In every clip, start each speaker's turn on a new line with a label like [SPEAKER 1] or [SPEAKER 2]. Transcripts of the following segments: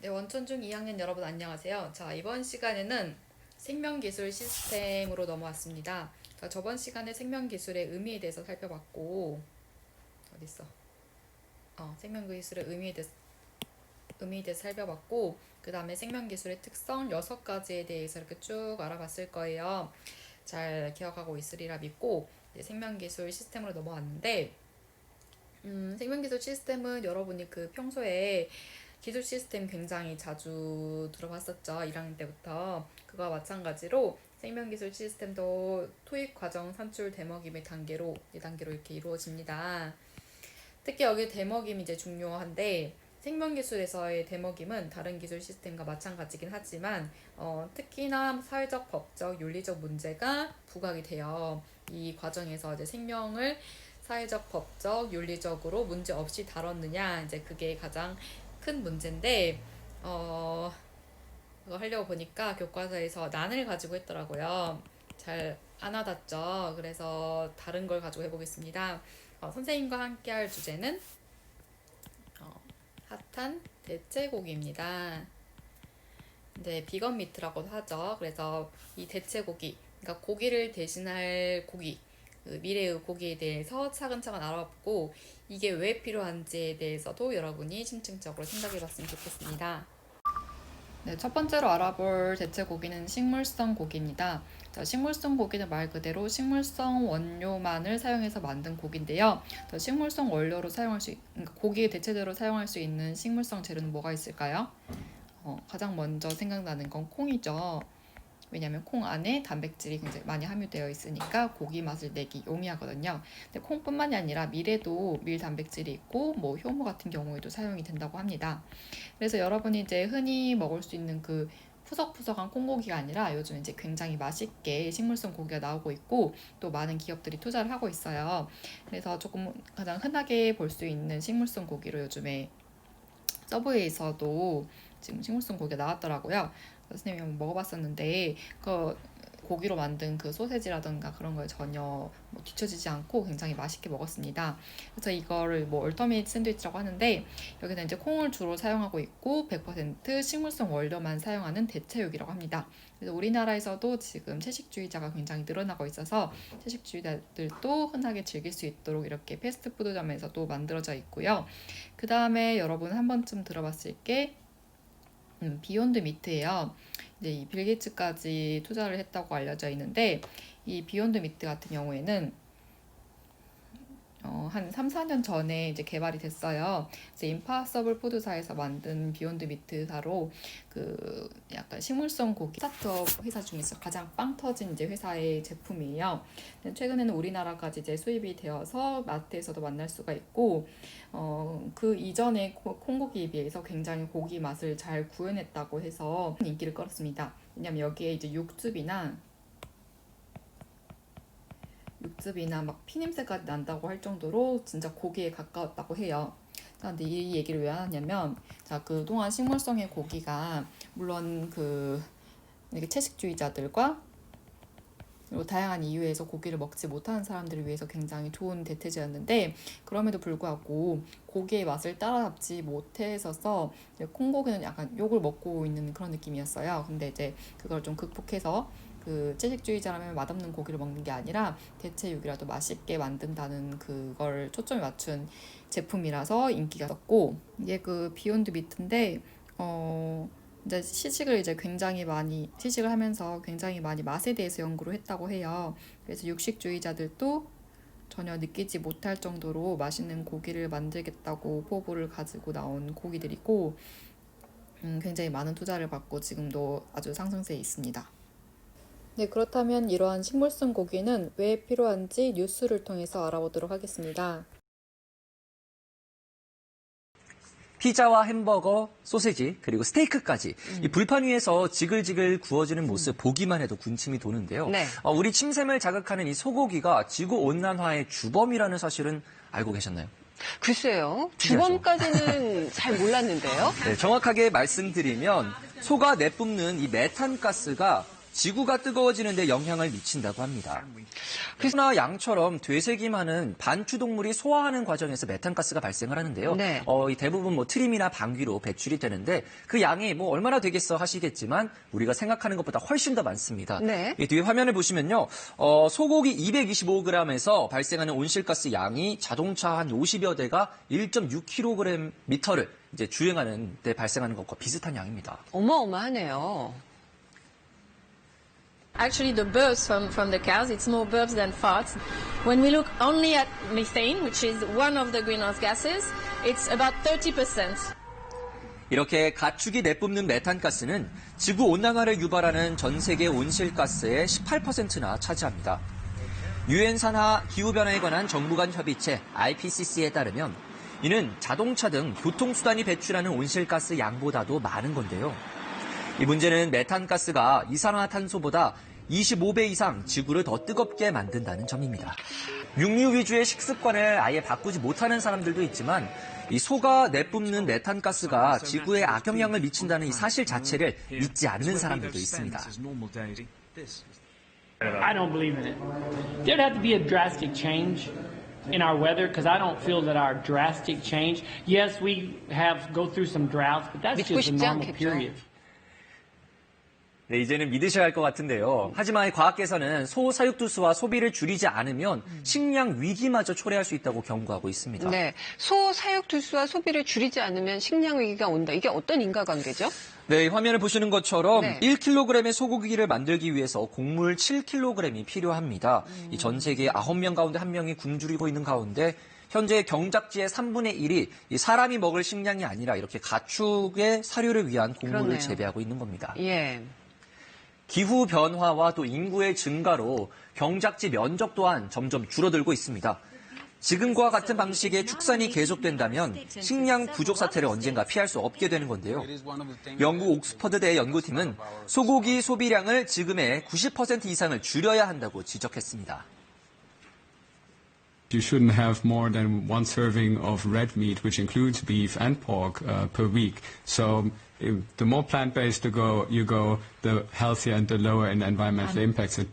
[SPEAKER 1] 네, 원천중 2학년 여러분 안녕하세요. 자, 이번 시간에는 생명기술 시스템으로 넘어왔습니다. 자, 저번 시간에 생명기술의 의미에 대해서 살펴봤고, 어딨어? 생명기술의 의미에 대해서 살펴봤고, 그 다음에 생명기술의 특성 6가지에 대해서 이렇게 쭉 알아봤을 거예요. 잘 기억하고 있으리라 믿고, 이제 생명기술 시스템으로 넘어왔는데, 생명기술 시스템은 여러분이 그 평소에 기술 시스템 굉장히 자주 들어봤었죠. 1학년 때부터. 그거와 마찬가지로 생명기술 시스템도 토익 과정 산출 대먹임 의 단계로 이렇게 이루어집니다. 특히 여기 대먹임이 이제 중요한데 생명기술에서의 대먹임은 다른 기술 시스템과 마찬가지긴 하지만 특히나 사회적, 법적, 윤리적 문제가 부각이 돼요. 이 과정에서 이제 생명을 사회적, 법적, 윤리적으로 문제 없이 다뤘느냐 이제 그게 가장 큰 문제인데 그거 하려고 보니까 교과서에서 난을 가지고 했더라고요. 잘 안 와닿죠. 그래서 다른 걸 가지고 해보겠습니다. 선생님과 함께 할 주제는 핫한 대체고기입니다. 이제 비건 미트라고도 하죠. 그래서 이 대체고기, 그러니까 고기를 대신할 고기, 그 미래의 고기에 대해서 차근차근 알아보고 이게 왜 필요한지에 대해서도 여러분이 심층적으로 생각해봤으면 좋겠습니다. 네, 첫 번째로 알아볼 대체고기는 식물성 고기입니다. 자, 식물성 고기는 말 그대로 식물성 원료만을 사용해서 만든 고기인데요. 식물성 원료로 그러니까 고기의 대체제로 사용할 수 있는 식물성 재료는 뭐가 있을까요? 가장 먼저 생각나는 건 콩이죠. 왜냐면 콩 안에 단백질이 굉장히 많이 함유되어 있으니까 고기 맛을 내기 용이하거든요. 근데 콩뿐만이 아니라 밀에도 밀 단백질이 있고 뭐 효모 같은 경우에도 사용이 된다고 합니다. 그래서 여러분이 이제 흔히 먹을 수 있는 그 푸석푸석한 콩고기가 아니라 요즘 이제 굉장히 맛있게 식물성 고기가 나오고 있고 또 많은 기업들이 투자를 하고 있어요. 그래서 조금 가장 흔하게 볼 수 있는 식물성 고기로 요즘에 서브웨이에서도 지금 식물성 고기가 나왔더라고요. 선생님이 한번 먹어봤었는데 그 고기로 만든 그 소세지라든가 그런 거에 전혀 뭐 뒤처지지 않고 굉장히 맛있게 먹었습니다. 그래서 이거를 뭐 얼터밋 샌드위치라고 하는데 여기는 이제 콩을 주로 사용하고 있고 100% 식물성 원료만 사용하는 대체육이라고 합니다. 그래서 우리나라에서도 지금 채식주의자가 굉장히 늘어나고 있어서 채식주의자들도 흔하게 즐길 수 있도록 이렇게 패스트푸드점에서도 만들어져 있고요. 그 다음에 여러분 한 번쯤 들어봤을 게 비욘드 미트예요. 이제 이 빌 게이츠까지 투자를 했다고 알려져 있는데 이 비욘드 미트 같은 경우에는 한 3, 4년 전에 이제 개발이 됐어요. 그래서 임파서블 푸드사에서 만든 비욘드 미트사로 그 약간 식물성 고기 스타트업 회사 중에서 가장 빵 터진 이제 회사의 제품이에요. 최근에는 우리나라까지 이제 수입이 되어서 마트에서도 만날 수가 있고 그 이전의 콩고기에 비해서 굉장히 고기 맛을 잘 구현했다고 해서 인기를 끌었습니다. 왜냐면 여기에 이제 육즙이나 막 피냄새까지 난다고 할 정도로 진짜 고기에 가까웠다고 해요. 근데 이 얘기를 왜 하냐면, 자, 그동안 식물성의 고기가 물론 그 채식주의자들과 그리고 다양한 이유에서 고기를 먹지 못하는 사람들을 위해서 굉장히 좋은 대체제였는데 그럼에도 불구하고 고기의 맛을 따라잡지 못했어서 콩고기는 약간 욕을 먹고 있는 그런 느낌이었어요. 근데 이제 그걸 좀 극복해서 그 채식주의자라면 맛없는 고기를 먹는 게 아니라 대체육이라도 맛있게 만든다는 그걸 초점을 맞춘 제품이라서 인기가 있었고 이게 그 비욘드 미트인데 이제 시식을 하면서 굉장히 많이 맛에 대해서 연구를 했다고 해요. 그래서 육식주의자들도 전혀 느끼지 못할 정도로 맛있는 고기를 만들겠다고 포부를 가지고 나온 고기들이고 굉장히 많은 투자를 받고 지금도 아주 상승세에 있습니다. 네, 그렇다면 이러한 식물성 고기는 왜 필요한지 뉴스를 통해서 알아보도록 하겠습니다.
[SPEAKER 2] 피자와 햄버거, 소세지, 그리고 스테이크까지 이 불판 위에서 지글지글 구워지는 모습 보기만 해도 군침이 도는데요.
[SPEAKER 3] 네.
[SPEAKER 2] 우리 침샘을 자극하는 이 소고기가 지구온난화의 주범이라는 사실은 알고 계셨나요?
[SPEAKER 3] 글쎄요. 주범까지는 잘 몰랐는데요.
[SPEAKER 2] 네, 정확하게 말씀드리면 소가 내뿜는 이 메탄가스가 지구가 뜨거워지는 데 영향을 미친다고 합니다. 소나 양처럼 되색이 많은 반추동물이 소화하는 과정에서 메탄가스가 발생을 하는데요.
[SPEAKER 3] 네.
[SPEAKER 2] 이 대부분 트림이나 방귀로 배출이 되는데 그 양이 얼마나 되겠어 하시겠지만 우리가 생각하는 것보다 훨씬 더 많습니다.
[SPEAKER 3] 네.
[SPEAKER 2] 이 뒤에 화면을 보시면요. 소고기 225g에서 발생하는 온실가스 양이 자동차 한 50여 대가 1.6kgm를 이제 주행하는 데 발생하는 것과 비슷한 양입니다.
[SPEAKER 3] 어마어마하네요.
[SPEAKER 4] Actually, the burps from the cows, it's more burps than farts. When we look only at methane, which is one of the greenhouse gases, it's about 30%.
[SPEAKER 2] 이렇게 가축이 내뿜는 메탄가스는 지구 온난화를 유발하는 전 세계 온실가스의 18%나 차지합니다. 유엔 산하 기후변화에 관한 정부 간 협의체 IPCC에 따르면 이는 자동차 등 교통수단이 배출하는 온실가스 양보다도 많은 건데요. 이 문제는 메탄가스가 이산화탄소보다 25배 이상 지구를 더 뜨겁게 만든다는 점입니다. 육류 위주의 식습관을 아예 바꾸지 못하는 사람들도 있지만 이 소가 내뿜는 메탄가스가 지구에 악영향을 미친다는 이 사실 자체를 믿지 않는 사람들도 있습니다.
[SPEAKER 5] I don't believe in it. There'd have to be a drastic change in our weather because I don't feel that our drastic change. Yes, we go through some droughts, but that's
[SPEAKER 3] 믿고
[SPEAKER 5] just a
[SPEAKER 3] 싶지
[SPEAKER 5] normal
[SPEAKER 3] 않겠죠.
[SPEAKER 5] period.
[SPEAKER 2] 네, 이제는 믿으셔야 할 것 같은데요. 하지만 이 과학계에서는 소 사육두수와 소비를 줄이지 않으면 식량 위기마저 초래할 수 있다고 경고하고 있습니다.
[SPEAKER 3] 네. 소 사육두수와 소비를 줄이지 않으면 식량 위기가 온다. 이게 어떤 인과관계죠?
[SPEAKER 2] 네, 이 화면을 보시는 것처럼
[SPEAKER 3] 네.
[SPEAKER 2] 1kg의 소고기를 만들기 위해서 곡물 7kg이 필요합니다. 이 전 세계 9명 가운데 1명이 굶주리고 있는 가운데 현재 경작지의 3분의 1이 이 사람이 먹을 식량이 아니라 이렇게 가축의 사료를 위한 곡물을
[SPEAKER 3] 그러네요.
[SPEAKER 2] 재배하고 있는 겁니다.
[SPEAKER 3] 예.
[SPEAKER 2] 기후 변화와 또 인구의 증가로 경작지 면적 또한 점점 줄어들고 있습니다. 지금과 같은 방식의 축산이 계속된다면 식량 부족 사태를 언젠가 피할 수 없게 되는 건데요. 영국 옥스퍼드대 연구팀은 소고기 소비량을 지금의 90% 이상을 줄여야 한다고 지적했습니다.
[SPEAKER 6] You shouldn't have more than one serving of red meat, which includes beef and pork, per week. So the more plant-based you go, the healthier and the lower in environmental impacts.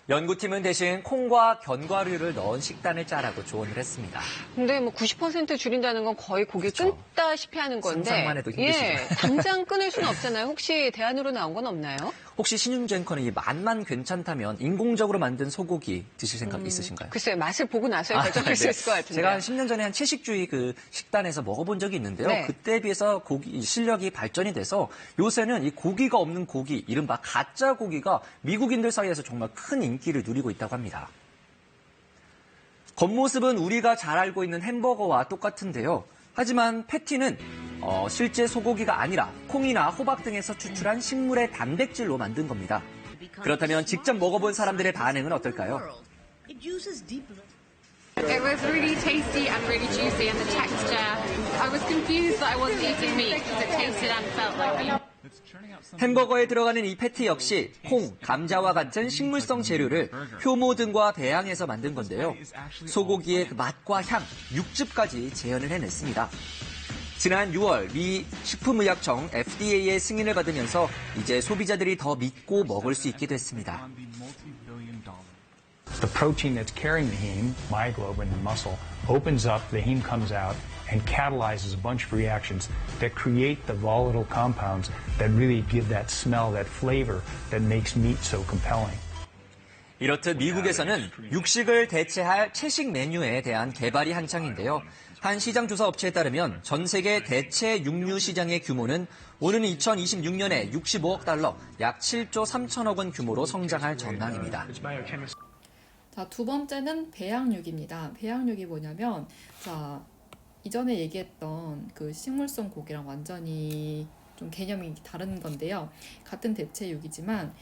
[SPEAKER 2] 연구팀은 대신 콩과 견과류를 넣은 식단을 짜라고 조언을 했습니다.
[SPEAKER 3] 근데 90% 줄인다는 건 거의 고기
[SPEAKER 2] 그렇죠.
[SPEAKER 3] 끊다시피 하는 건데.
[SPEAKER 2] 상상만 해도 힘드시죠.
[SPEAKER 3] 예. 당장 끊을 수는 없잖아요. 혹시 대안으로 나온 건 없나요?
[SPEAKER 2] 혹시 신윤주 앵커는 이 맛만 괜찮다면 인공적으로 만든 소고기 드실 생각 있으신가요?
[SPEAKER 3] 글쎄요. 맛을 보고 나서야 결정할 수
[SPEAKER 2] 네.
[SPEAKER 3] 있을 것 같은데.
[SPEAKER 2] 제가 한 10년 전에 한 채식주의 그 식단에서 먹어본 적이 있는데요.
[SPEAKER 3] 네.
[SPEAKER 2] 그때에 비해서 고기 실력이 발전이 돼서 요새는 이 고기가 없는 고기, 이른바 가짜 고기가 미국인들 사이에서 정말 큰 인기를 누리고 있다고 합니다. 겉모습은 우리가 잘 알고 있는 햄버거와 똑같은데요. 하지만 패티는 실제 소고기가 아니라 콩이나 호박 등에서 추출한 식물의 단백질로 만든 겁니다. 그렇다면 직접 먹어본 사람들의 반응은 어떨까요?
[SPEAKER 7] It was really tasty and really juicy, and the texture. I was confused that I wasn't eating meat because it tasted and felt like meat.
[SPEAKER 2] 햄버거에 들어가는 이 패티 역시 콩, 감자와 같은 식물성 재료를 효모 등과 배양해서 만든 건데요. 소고기의 그 맛과 향, 육즙까지 재현을 해냈습니다. 지난 6월 미 식품의약청 FDA의 승인을 받으면서 이제 소비자들이 더 믿고 먹을 수 있게 됐습니다.
[SPEAKER 8] The protein that's carrying the heme, myoglobin in muscle, opens up, the heme comes out, and catalyzes a bunch of reactions that create the volatile compounds that really give that smell, that flavor that makes meat so compelling.
[SPEAKER 2] 이렇듯 미국에서는 육식을 대체할 채식 메뉴에 대한 개발이 한창인데요. 한 시장 조사 업체에 따르면 전 세계 대체 육류 시장의 규모는 오는 2026년에 65억 달러, 약 7조 3천억 원 규모로 성장할 전망입니다.
[SPEAKER 1] 자, 두 번째는 배양육입니다. 배양육이 뭐냐면, 자, 이전에 얘기했던 그 식물성 고기랑 완전히 좀 개념이 다른 건데요. 같은 대체육이지만,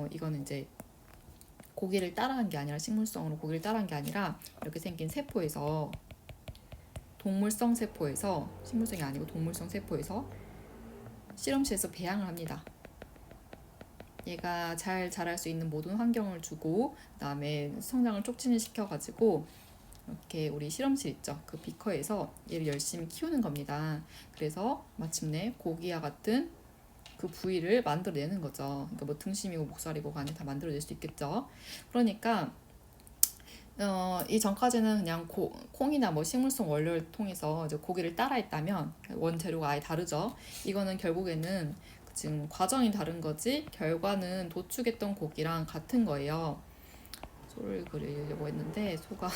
[SPEAKER 1] 이거는 이제 고기를 따라한 게 아니라, 식물성으로 고기를 따라한 게 아니라, 이렇게 생긴 세포에서, 동물성 세포에서, 식물성이 아니고 동물성 세포에서 실험실에서 배양을 합니다. 얘가 잘 자랄 수 있는 모든 환경을 주고 그다음에 성장을 촉진을 시켜가지고 이렇게 우리 실험실 있죠. 그 비커에서 얘를 열심히 키우는 겁니다. 그래서 마침내 고기와 같은 그 부위를 만들어내는 거죠. 그러니까 뭐 등심이고 목살이고 간에 다 만들어낼 수 있겠죠. 그러니까 이 전까지는 그냥 콩이나 뭐 식물성 원료를 통해서 이제 고기를 따라 했다면 원재료가 아예 다르죠. 이거는 결국에는 지금 과정이 다른 거지 결과는 도축했던 고기랑 같은 거예요. 소를 그리려고 했는데 소가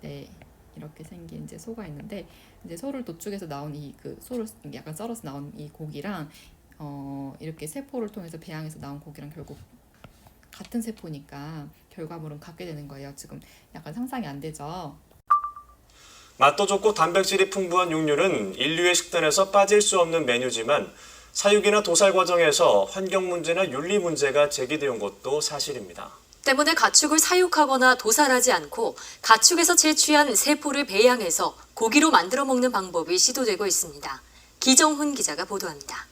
[SPEAKER 1] 네 이렇게 생긴 이제 소가 있는데 이제 소를 도축해서 나온 이 그 소를 약간 썰어서 나온 이 고기랑 이렇게 세포를 통해서 배양해서 나온 고기랑 결국 같은 세포니까 결과물은 같게 되는 거예요. 지금 약간 상상이 안 되죠.
[SPEAKER 9] 맛도 좋고 단백질이 풍부한 육류는 인류의 식단에서 빠질 수 없는 메뉴지만 사육이나 도살 과정에서 환경 문제나 윤리 문제가 제기되어 온 것도 사실입니다.
[SPEAKER 10] 때문에 가축을 사육하거나 도살하지 않고 가축에서 채취한 세포를 배양해서 고기로 만들어 먹는 방법이 시도되고 있습니다. 기정훈 기자가 보도합니다.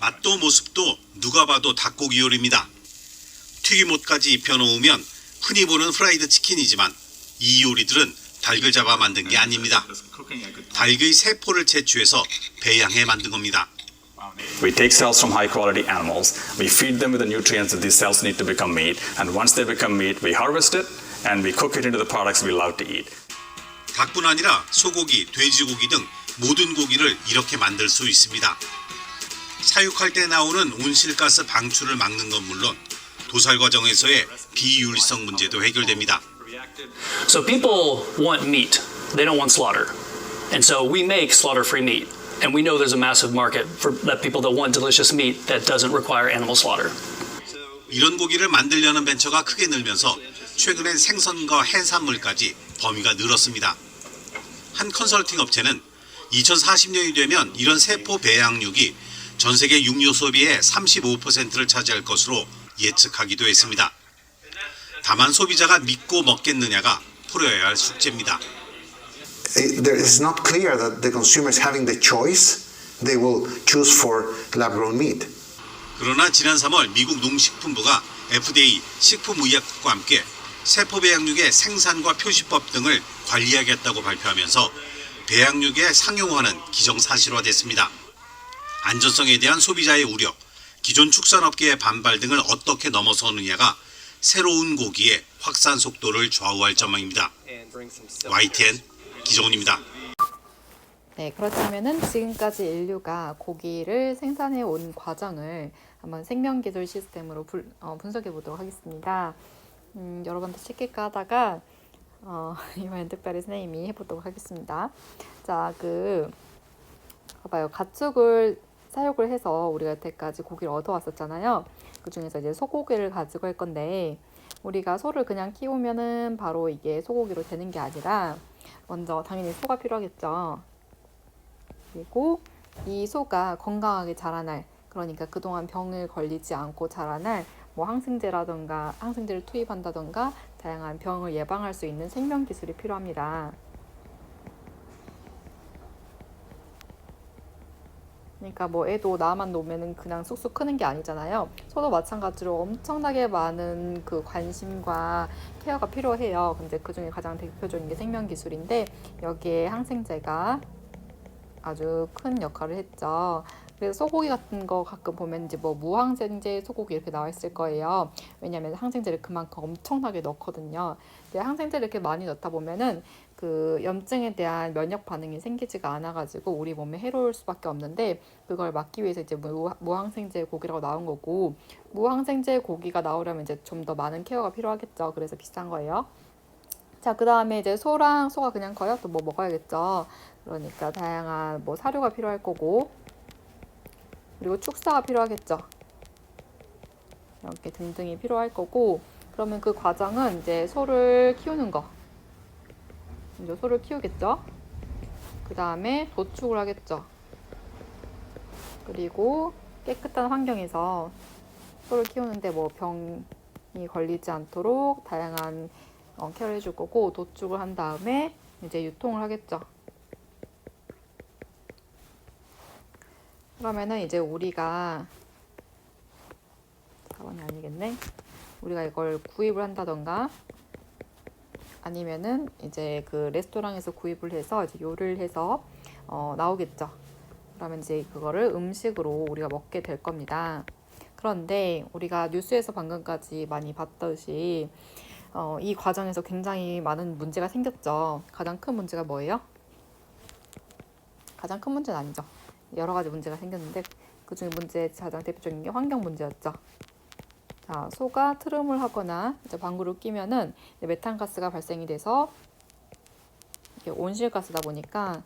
[SPEAKER 11] 맛도 모습도 누가 봐도 닭고기 요리입니다. 튀김옷까지 입혀놓으면 흔히 보는 프라이드 치킨이지만 이 요리들은 닭을 잡아 만든 게 아닙니다. 닭의 세포를 채취해서 배양해 만든 겁니다.
[SPEAKER 12] We take cells from high quality animals, we feed them with the nutrients that these cells need to become meat, and once they become meat, we harvest it and we cook it into the products we love to eat.
[SPEAKER 11] 닭뿐 아니라 소고기, 돼지고기 등 모든 고기를 이렇게 만들 수 있습니다. 사육할 때 나오는 온실가스 방출을 막는 건 물론 도살 과정에서의 비윤리성 문제도 해결됩니다.
[SPEAKER 13] So people want meat. They don't want slaughter. And so we make slaughter-free meat. And we know there's a massive market for that people that want delicious meat that doesn't require animal slaughter.
[SPEAKER 11] 이런 고기를 만들려는 벤처가 크게 늘면서 최근엔 생선과 해산물까지 범위가 늘었습니다. 한 컨설팅 업체는 2040년이 되면 이런 세포 배양육이 전 세계 육류 소비의 35%를 차지할 것으로 예측하기도 했습니다. 다만 소비자가 믿고 먹겠느냐가 풀어야 할 숙제입니다.
[SPEAKER 14] There is not clear that the consumers having the choice, they will choose for lab-grown meat.
[SPEAKER 11] 그러나 지난 3월 미국 농식품부가 FDA 식품의약국과 함께 세포 배양육의 생산과 표시법 등을 관리하겠다고 발표하면서 배양육의 상용화는 기정사실화됐습니다. 안전성에 대한 소비자의 우려, 기존 축산업계의 반발 등을 어떻게 넘어서느냐가 새로운 고기의 확산 속도를 좌우할 전망입니다. YTN 기정훈입니다.
[SPEAKER 1] 네, 그렇다면은 지금까지 인류가 고기를 생산해 온 과정을 한번 생명기술 시스템으로 분석해 보도록 하겠습니다. 여러분도 쉽게까 하다가 이번엔 특별히 선생님이 해보도록 하겠습니다. 자, 봐봐요. 가축을 사육을 해서 우리가 여태까지 고기를 얻어왔었잖아요. 그 중에서 이제 소고기를 가지고 할 건데 우리가 소를 그냥 키우면은 바로 이게 소고기로 되는 게 아니라 먼저 당연히 소가 필요하겠죠. 그리고 이 소가 건강하게 자라날, 그러니까 그동안 병을 걸리지 않고 자라날 뭐 항생제를 투입한다던가 다양한 병을 예방할 수 있는 생명 기술이 필요합니다. 그러니까 뭐 애도 나만 놓으면은 그냥 쑥쑥 크는 게 아니잖아요. 소도 마찬가지로 엄청나게 많은 그 관심과 케어가 필요해요. 근데 그 중에 가장 대표적인 게 생명 기술인데 여기에 항생제가 아주 큰 역할을 했죠. 그래서 소고기 같은 거 가끔 보면 이제 뭐 무항생제 소고기 이렇게 나와 있을 거예요. 왜냐하면 항생제를 그만큼 엄청나게 넣거든요. 근데 항생제를 이렇게 많이 넣다 보면은 그 염증에 대한 면역 반응이 생기지가 않아가지고 우리 몸에 해로울 수밖에 없는데 그걸 막기 위해서 이제 무항생제 고기라고 나온 거고 무항생제 고기가 나오려면 이제 좀 더 많은 케어가 필요하겠죠. 그래서 비싼 거예요. 자, 그 다음에 이제 소가 그냥 커요. 또 뭐 먹어야겠죠. 그러니까 다양한 뭐 사료가 필요할 거고 그리고 축사가 필요하겠죠. 이렇게 등등이 필요할 거고 그러면 그 과정은 이제 소를 키우는 거. 먼저 소를 키우겠죠. 그 다음에 도축을 하겠죠. 그리고 깨끗한 환경에서 소를 키우는데 뭐 병이 걸리지 않도록 다양한 케어를 해줄 거고 도축을 한 다음에 이제 유통을 하겠죠. 그러면은 이제 우리가 4번이 아니겠네. 우리가 이걸 구입을 한다던가 아니면은 이제 그 레스토랑에서 구입을 해서 이제 요리를 해서 나오겠죠. 그러면 이제 그거를 음식으로 우리가 먹게 될 겁니다. 그런데 우리가 뉴스에서 방금까지 많이 봤듯이 이 과정에서 굉장히 많은 문제가 생겼죠. 가장 큰 문제가 뭐예요? 가장 큰 문제는 아니죠. 여러 가지 문제가 생겼는데 그중에 가장 대표적인 게 환경 문제였죠. 자, 소가 트름을 하거나 이제 방구를 끼면은 메탄가스가 발생이 돼서 이게 온실가스다 보니까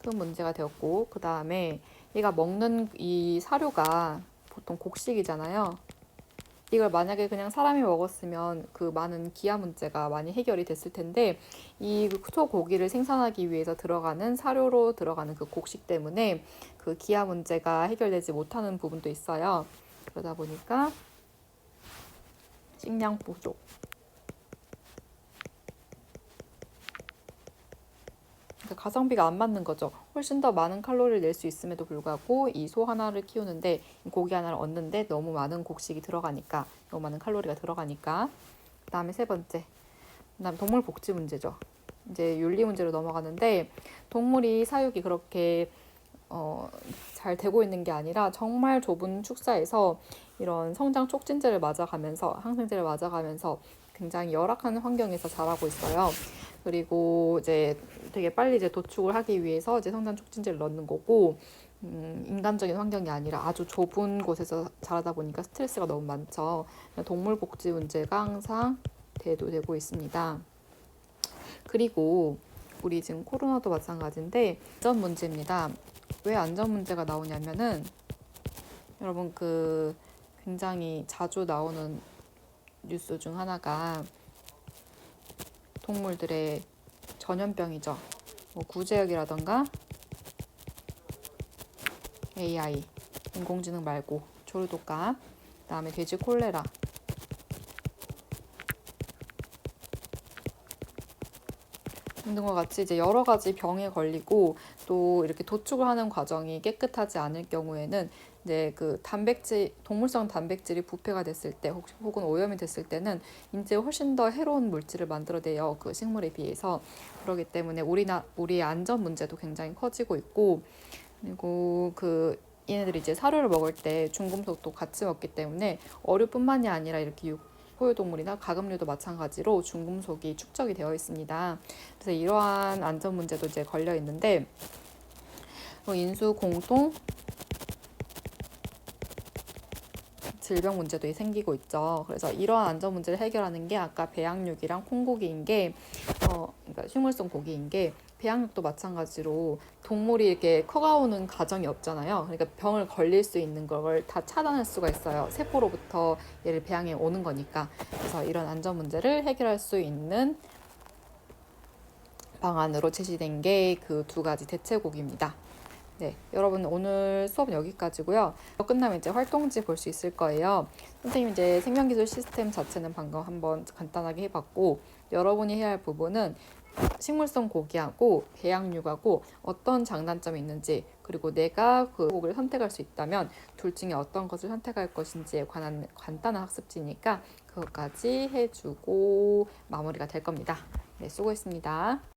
[SPEAKER 1] 큰 문제가 되었고, 그 다음에 얘가 먹는 이 사료가 보통 곡식이잖아요. 이걸 만약에 그냥 사람이 먹었으면 그 많은 기아 문제가 많이 해결이 됐을 텐데 이 소고기를 생산하기 위해서 들어가는 사료로 들어가는 그 곡식 때문에 그 기아 문제가 해결되지 못하는 부분도 있어요. 그러다 보니까 식량 부족, 가성비가 안 맞는 거죠. 훨씬 더 많은 칼로리를 낼 수 있음에도 불구하고 이 소 하나를 키우는데 고기 하나를 얻는데 너무 많은 곡식이 들어가니까, 너무 많은 칼로리가 들어가니까. 그 다음에 세 번째, 그다음 동물 복지 문제죠. 이제 윤리 문제로 넘어가는데 동물이 사육이 그렇게 잘 되고 있는 게 아니라 정말 좁은 축사에서 이런 성장 촉진제를 맞아가면서 항생제를 맞아가면서 굉장히 열악한 환경에서 자라고 있어요. 그리고 이제 되게 빨리 이제 도축을 하기 위해서 이제 성장 촉진제를 넣는 거고, 인간적인 환경이 아니라 아주 좁은 곳에서 자라다 보니까 스트레스가 너무 많죠. 동물 복지 문제가 항상 대두되고 있습니다. 그리고 우리 지금 코로나도 마찬가지인데 안전 문제입니다. 왜 안전 문제가 나오냐면은 여러분 그 굉장히 자주 나오는 뉴스 중 하나가 동물들의 전염병이죠. 뭐 구제역이라던가 AI, 인공지능 말고 조류독감, 그다음에 돼지 콜레라, 등등과 같이 이제 여러 가지 병에 걸리고 또 이렇게 도축을 하는 과정이 깨끗하지 않을 경우에는 이제 그 단백질, 동물성 단백질이 부패가 됐을 때 혹은 오염이 됐을 때는 인체에 훨씬 더 해로운 물질을 만들어내요. 그 식물에 비해서. 그렇기 때문에 우리의 안전 문제도 굉장히 커지고 있고, 그리고 얘네들이 이제 사료를 먹을 때 중금속도 같이 먹기 때문에 어류뿐만이 아니라 이렇게 포유동물이나 가금류도 마찬가지로 중금속이 축적이 되어 있습니다. 그래서 이러한 안전 문제도 이제 걸려 있는데 인수 공통 질병 문제도 생기고 있죠. 그래서 이러한 안전 문제를 해결하는 게 아까 배양육이랑 콩고기인 게 그러니까 식물성 고기인 게, 배양육도 마찬가지로 동물이 이렇게 커가오는 과정이 없잖아요. 그러니까 병을 걸릴 수 있는 걸 다 차단할 수가 있어요. 세포로부터 얘를 배양해 오는 거니까. 그래서 이런 안전 문제를 해결할 수 있는 방안으로 제시된 게 그 두 가지 대체고기입니다. 네, 여러분 오늘 수업은 여기까지고요. 끝나면 이제 활동지 볼 수 있을 거예요. 선생님 이제 생명기술 시스템 자체는 방금 한번 간단하게 해봤고, 여러분이 해야 할 부분은 식물성 고기하고 배양육하고 어떤 장단점이 있는지, 그리고 내가 그 고기를 선택할 수 있다면 둘 중에 어떤 것을 선택할 것인지에 관한 간단한 학습지니까 그것까지 해주고 마무리가 될 겁니다. 네, 수고했습니다.